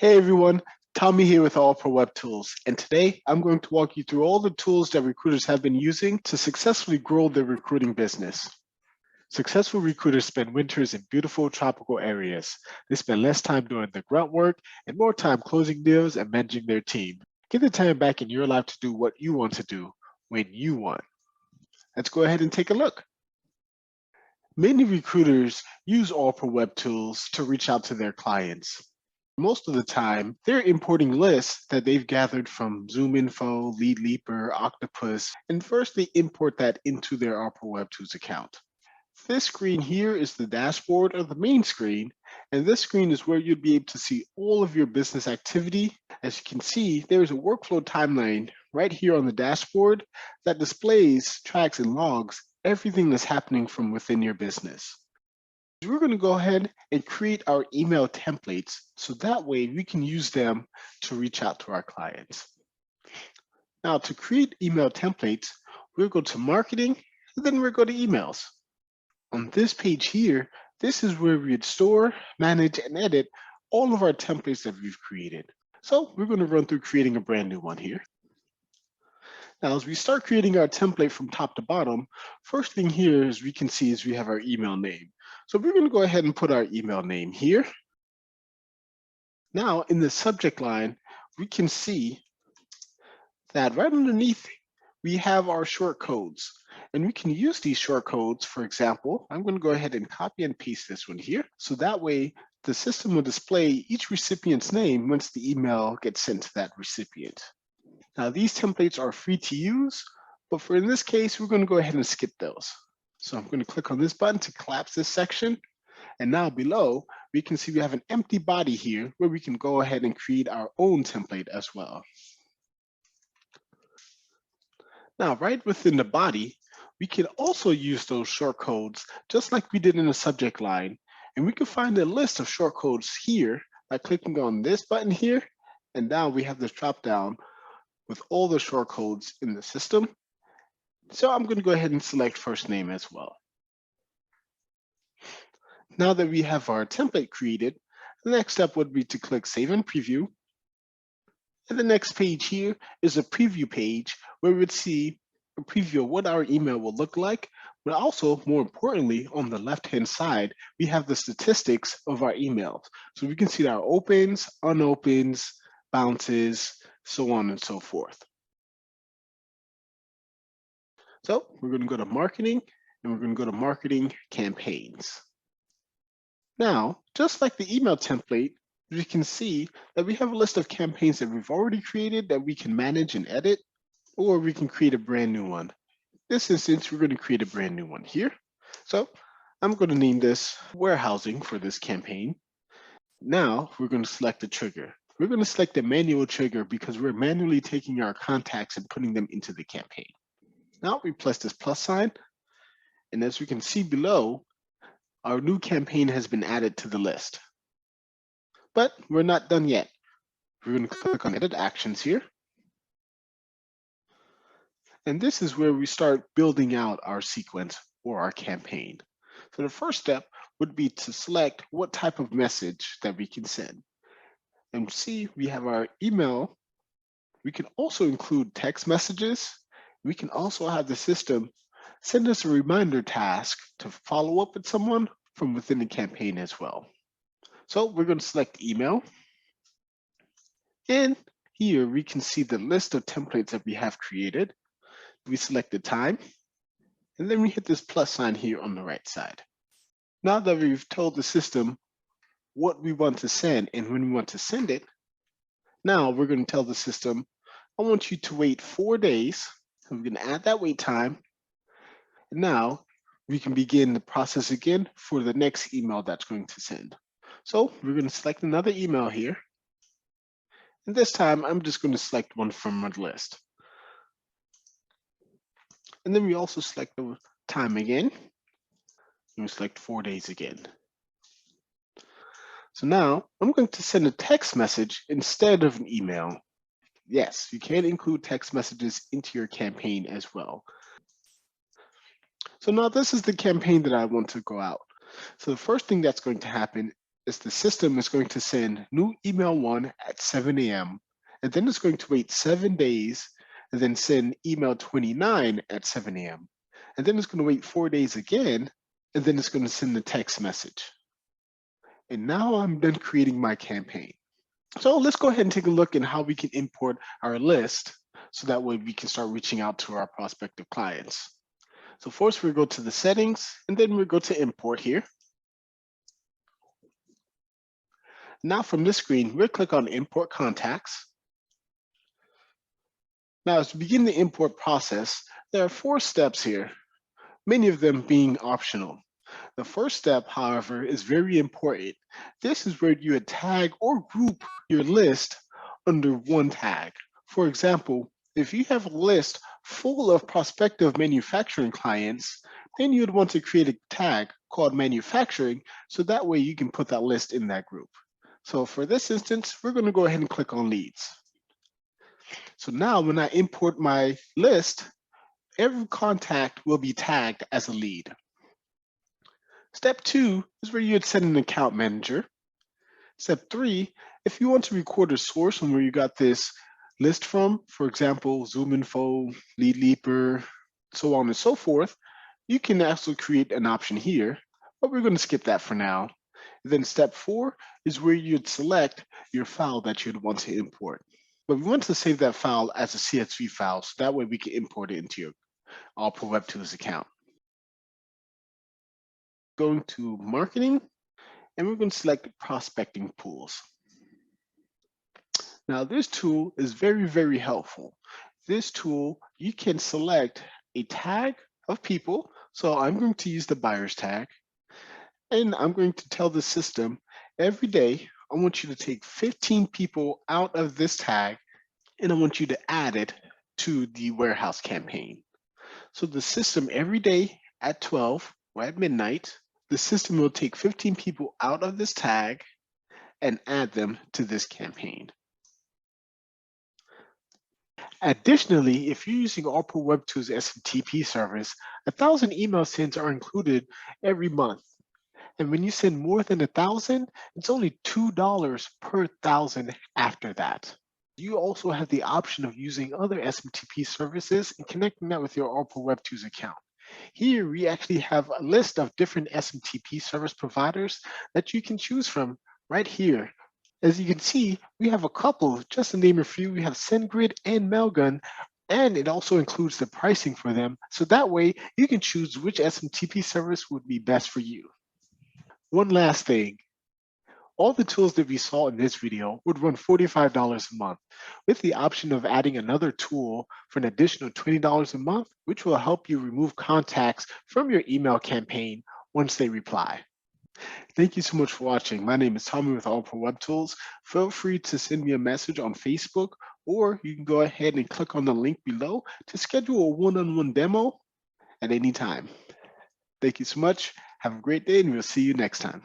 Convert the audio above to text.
Hey everyone, Tommy here with AllProWebTools, and today I'm going to walk you through all the tools that recruiters have been using to successfully grow their recruiting business. Successful recruiters spend winters in beautiful tropical areas. They spend less time doing the grunt work and more time closing deals and managing their team. Get the time back in your life to do what you want to do when you want. Let's go ahead and take a look. Many recruiters use AllProWebTools to reach out to their clients. Most of the time, they're importing lists that they've gathered from ZoomInfo, LeadLeaper, Octopus, and first they import that into their AllProWebTools account. This screen here is the dashboard or the main screen, and this screen is where you'll be able to see all of your business activity. As you can see, there is a workflow timeline right here on the dashboard that displays, tracks, and logs everything that's happening from within your business. We're going to go ahead and create our email templates so that way we can use them to reach out to our clients. Now, to create email templates, we'll go to marketing and then we'll go to emails. On this page here, this is where we'd store, manage, and edit all of our templates that we've created. So we're going to run through creating a brand new one here. Now, as we start creating our template from top to bottom, first thing here is we can see is we have our email name. So we're going to go ahead and put our email name here. Now, in the subject line, we can see that right underneath, we have our short codes. And we can use these short codes. For example, I'm going to go ahead and copy and paste this one here. So that way, the system will display each recipient's name once the email gets sent to that recipient. Now, these templates are free to use, but for in this case, we're going to go ahead and skip those. So I'm going to click on this button to collapse this section. And now below, we can see we have an empty body here where we can go ahead and create our own template as well. Now, right within the body, we can also use those short codes just like we did in the subject line. And we can find a list of short codes here by clicking on this button here. And now we have this drop down with all the short codes in the system. So I'm going to go ahead and select first name as well. Now that we have our template created, the next step would be to click Save and Preview. And the next page here is a preview page where we would see a preview of what our email will look like, but also, more importantly, on the left-hand side, we have the statistics of our emails. So we can see our opens, unopens, bounces, so on and so forth. So we're going to go to marketing and we're going to go to marketing campaigns. Now, just like the email template, we can see that we have a list of campaigns that we've already created that we can manage and edit, or we can create a brand new one. In this instance, we're going to create a brand new one here. So I'm going to name this warehousing for this campaign. Now we're going to select the trigger. We're going to select the manual trigger because we're manually taking our contacts and putting them into the campaign. Now we press this plus sign, and as we can see below, our new campaign has been added to the list. But we're not done yet. We're going to click on Edit Actions here. And this is where we start building out our sequence or our campaign. So the first step would be to select what type of message that we can send. And see, we have our email. We can also include text messages. We can also have the system send us a reminder task to follow up with someone from within the campaign as well. So we're going to select email. And here we can see the list of templates that we have created. We select the time, and then we hit this plus sign here on the right side. Now that we've told the system what we want to send and when we want to send it, now we're going to tell the system, I want you to wait 4 days. So we're going to add that wait time. And now we can begin the process again for the next email that's going to send. So we're going to select another email here. And this time, I'm just going to select one from our list. And then we also select the time again. And we select 4 days again. So now I'm going to send a text message instead of an email. Yes, you can include text messages into your campaign as well. So now this is the campaign that I want to go out. So the first thing that's going to happen is the system is going to send new email 1 at 7 a.m. and then it's going to wait 7 days and then send email 29 at 7 a.m. And then it's going to wait 4 days again and then it's going to send the text message. And now I'm done creating my campaign. So let's go ahead and take a look at how we can import our list so that way we can start reaching out to our prospective clients. So first we'll go to the settings and then we'll go to import here. Now from this screen, we'll click on import contacts. Now as we begin the import process, there are 4 steps here, many of them being optional. The first step, however, is very important. This is where you would tag or group your list under one tag. For example, if you have a list full of prospective manufacturing clients, then you'd want to create a tag called manufacturing, so that way you can put that list in that group. So for this instance, we're going to go ahead and click on leads. So now when I import my list, every contact will be tagged as a lead. Step 2 is where you'd set an account manager. Step 3, if you want to record a source from where you got this list from, for example, ZoomInfo, LeadLeaper, so on and so forth, you can also create an option here, but we're going to skip that for now. Then step 4 is where you'd select your file that you'd want to import. But we want to save that file as a CSV file, so that way we can import it into your AllProWebTools account. Going to marketing, and we're going to select prospecting pools. Now this tool is very, very helpful. This tool, you can select a tag of people. So I'm going to use the buyers tag, and I'm going to tell the system every day, I want you to take 15 people out of this tag, and I want you to add it to the warehouse campaign. So the system every day at 12 or at midnight, the system will take 15 people out of this tag and add them to this campaign. Additionally, if you're using AllProWebTools SMTP service, 1,000 email sends are included every month. And when you send more than 1,000, it's only $2 per 1,000 after that. You also have the option of using other SMTP services and connecting that with your AllProWebTools account. Here, we actually have a list of different SMTP service providers that you can choose from right here. As you can see, we have a couple, just to name a few. We have SendGrid and Mailgun, and it also includes the pricing for them. So that way, you can choose which SMTP service would be best for you. One last thing. All the tools that we saw in this video would run $45 a month, with the option of adding another tool for an additional $20 a month, which will help you remove contacts from your email campaign once they reply. Thank you so much for watching. My name is Tommy with AllProWebTools. Feel free to send me a message on Facebook, or you can go ahead and click on the link below to schedule a one-on-one demo at any time. Thank you so much. Have a great day, and we'll see you next time.